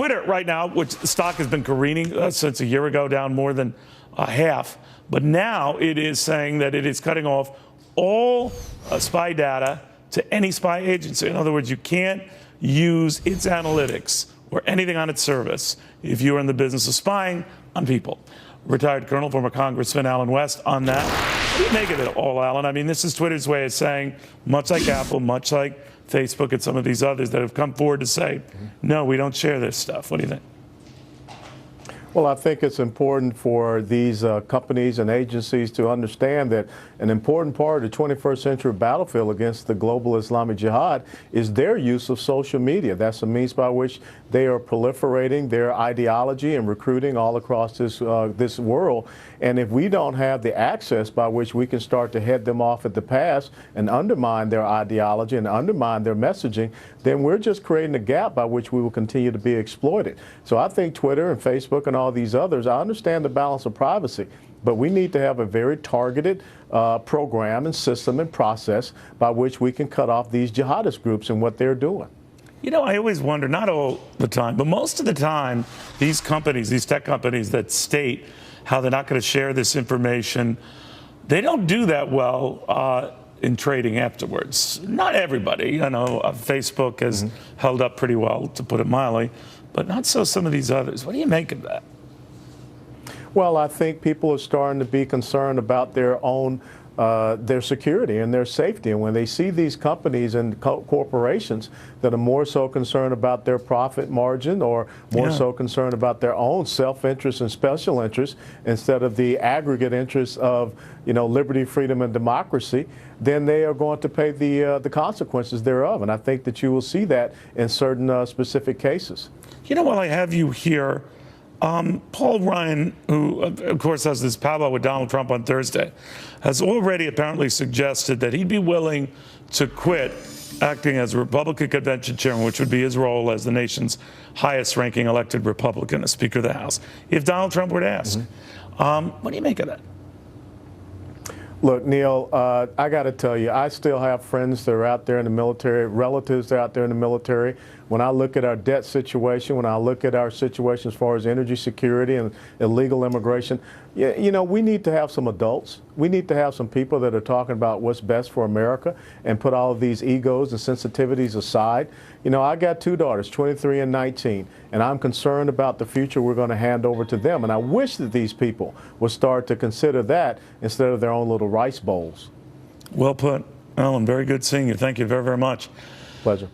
Twitter right now, which the stock has been careening since a year ago, down more than half. But now it is saying that it is cutting off all spy data to any spy agency. In other words, you can't use its analytics or anything on its service if you are in the business of spying on people. Retired Colonel, former Congressman Allen West on that. What do you make of it all, Alan? I mean, this is Twitter's way of saying, much like Apple, much like Facebook and some of these others that have come forward to say, no, we don't share this stuff. What do you think? Well, I think it's important for these companies and agencies to understand that an important part of the 21st century battlefield against the global Islamic Jihad is their use of social media. That's a means by which they are proliferating their ideology and recruiting all across this world. And if we don't have the access by which we can start to head them off at the pass and undermine their ideology and undermine their messaging, then we're just creating a gap by which we will continue to be exploited. So I think Twitter and Facebook and all these others, I understand the balance of privacy, but we need to have a very targeted program and system and process by which we can cut off these jihadist groups and what they're doing. You know, I always wonder, not all the time, but most of the time, these companies, these tech companies that state how they're not going to share this information, they don't do that well in trading afterwards. Not everybody. You know, Facebook has held up pretty well, to put it mildly, but not so some of these others. What do you make of that? Well, I think people are starting to be concerned about their own their security and their safety. And when they see these companies and corporations that are more so concerned about their profit margin or more so concerned about their own self-interest and special interests instead of the aggregate interests of, you know, liberty, freedom, and democracy, then they are going to pay the consequences thereof. And I think that you will see that in certain specific cases. You know, while I have you here, Paul Ryan, who, of course, has this powwow with Donald Trump on Thursday, has already apparently suggested that he'd be willing to quit acting as a Republican convention chairman, which would be his role as the nation's highest-ranking elected Republican, as Speaker of the House, if Donald Trump were to ask. What do you make of that? Look, Neil, I got to tell you, I still have friends that are out there in the military, relatives that are out there in the military. When I look at our debt situation, when I look at our situation as far as energy security and illegal immigration, you know, we need to have some adults. We need to have some people that are talking about what's best for America and put all of these egos and sensitivities aside. You know, I got two daughters, 23 and 19, and I'm concerned about the future we're going to hand over to them. And I wish that these people would start to consider that instead of their own little rice bowls. Well put, Alan. Very good seeing you. Thank you very, very much. Pleasure.